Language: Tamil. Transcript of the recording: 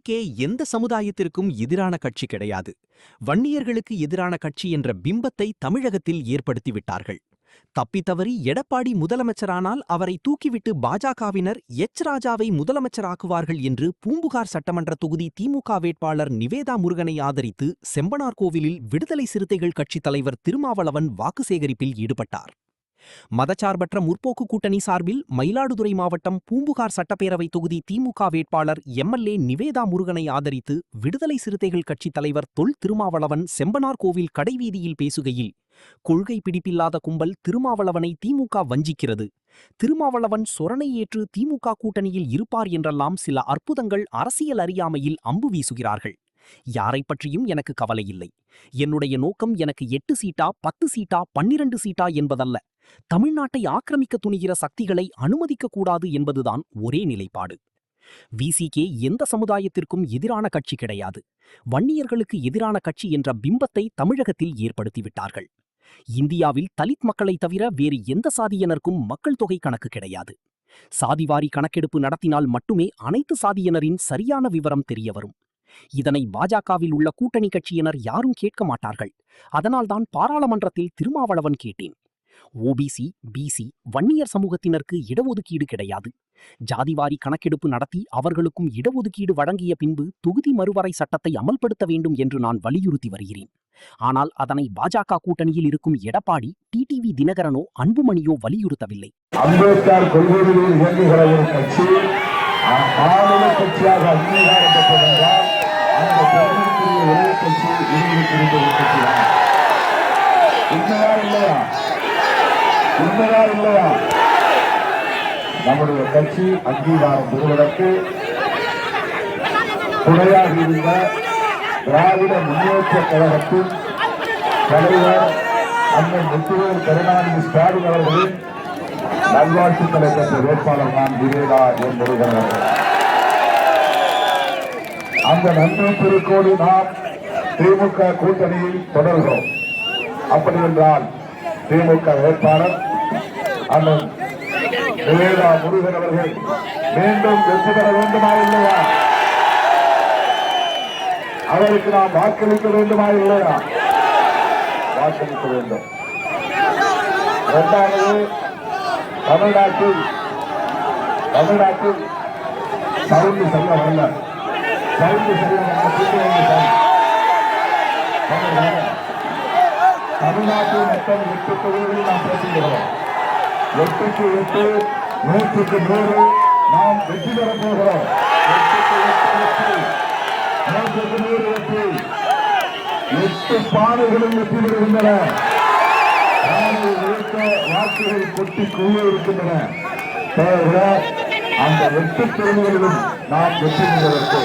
விசிகே எந்த சமுதாயத்திற்கும் எதிரான கட்சி கிடையாது. வன்னியர்களுக்கு எதிரான கட்சி என்ற பிம்பத்தை தமிழகத்தில் ஏற்படுத்திவிட்டார்கள். தப்பித்தவறி எடப்பாடி முதலமைச்சரானால் அவரை தூக்கிவிட்டு பாஜகவினர் எச் ராஜாவை முதலமைச்சராக்குவார்கள் என்று பூம்புகார் சட்டமன்ற தொகுதி திமுக வேட்பாளர் நிவேதா முருகனை ஆதரித்து செம்பனார்கோவிலில் விடுதலை சிறுத்தைகள் கட்சித் தலைவர் திருமாவளவன் வாக்கு சேகரிப்பில் ஈடுபட்டார். மதச்சார்பற்ற முற்போக்கு கூட்டணி சார்பில் மயிலாடுதுறை மாவட்டம் பூம்புகார் சட்டப்பேரவை தொகுதி திமுக வேட்பாளர் எம்எல்ஏ நிவேதா முருகனை ஆதரித்து விடுதலை சிறுத்தைகள் கட்சித் தலைவர் தொல் திருமாவளவன் செம்பனார்கோவில் கடைவீதியில் பேசுகையில், கொள்கை பிடிப்பில்லாத கும்பல் திருமாவளவனை திமுக வஞ்சிக்கிறது. திருமாவளவன் சொரணை ஏற்று திமுக கூட்டணியில் இருப்பார் என்றெல்லாம் சில அற்புதங்கள் அரசியல் அறியாமையில் அம்பு வீசுகிறார்கள். யாரை பற்றியும் எனக்கு கவலை இல்லை. என்னுடைய நோக்கம் எனக்கு 8 சீட்டா 10 சீட்டா 12 சீட்டா என்பதல்ல. தமிழ்நாட்டை ஆக்கிரமிக்க துணிகிற சக்திகளை அனுமதிக்க கூடாது என்பதுதான் ஒரே நிலைப்பாடு. விசிகே எந்த சமுதாயத்திற்கும் எதிரான கட்சி கிடையாது. வன்னியர்களுக்கு எதிரான கட்சி என்ற பிம்பத்தை தமிழகத்தில் ஏற்படுத்திவிட்டார்கள். இந்தியாவில் தலித் மக்களை தவிர வேறு எந்த சாதியினருக்கும் மக்கள் தொகை கணக்கு கிடையாது. சாதிவாரி கணக்கெடுப்பு நடத்தினால் மட்டுமே அனைத்து சாதியினரின் சரியான விவரம் தெரியவரும். இதனை பாஜகவில் உள்ள கூட்டணி கட்சியினர் யாரும் கேட்க மாட்டார்கள். அதனால்தான் பாராளுமன்றத்தில் திருமாவளவன் கேட்டேன். ஓபிசி, பிசி, வன்னியர் சமூகத்தினருக்கு இடஒதுக்கீடு கிடையாது. ஜாதிவாரி கணக்கெடுப்பு நடத்தி அவர்களுக்கும் இடஒதுக்கீடு வழங்கிய பின்பு தொகுதி மறுவரை சட்டத்தை அமல்படுத்த வேண்டும் என்று நான் வலியுறுத்தி வருகிறேன். ஆனால் அதனை பாஜக கூட்டணியில் இருக்கும் எடப்பாடி, டிடிவி தினகரனோ அன்புமணியோ வலியுறுத்தவில்லை. அம்பேத்கர் கொள்கைகளில் இயங்குகிற ஒரு கட்சி மாநில கட்சியாக அங்கீகாரம் பெற்றதென்றால் அந்த பெருமைக்குரிய ஒரே கட்சி இருந்த ஒரு கட்சி தான். உண்மையா இல்லையா? உண்மையா இல்லையா? நம்முடைய கட்சி அங்கீகாரம் பெறுவதற்கு துணையாக இருந்த திராவிட முன்னேற்ற கழகத்தின் தலைவர் அண்ணன் முத்துவேல் கருணாநிதி ஸ்டாலின் அவர்களின் நல்வாழ்த்துக்களை பெற்ற வேட்பாளர் தான் நிவேதா என் முருகன் அவர்கள். அந்த நன்றி பெருக்கோடு நாம் திமுக கூட்டணியில் தொடர்கிறோம். அப்படி என்றால் திமுக வேட்பாளர் அண்ணன் நிவேதா முருகன் அவர்கள் மீண்டும் வெற்றி பெற வேண்டுமா இல்லையா? அவருக்கு நாம் வாக்களிக்க வேண்டுமா இல்லையா? வாக்களிக்க வேண்டும். இரண்டாவது, தமிழ்நாட்டில் சவுண்டு சரியா வரல. சவுண்டு சரியா தமிழ்நாட்டில் மொத்தம் 8 தொகுதிகளில் நாம் பேசுகிறோம். 8க்கு 8, 100க்கு 100 நாம் வெற்றி பெறப் போகிறோம். 100க்கு 100 வெற்றி. 8 பானைகளும் வெற்றி பெறுகின்றன. வாக்குகள் கொட்டி குவிய இருக்கின்றன. அந்த 8 தொகுதிகளிலும் நாம் வெற்றி பெறுவதற்கு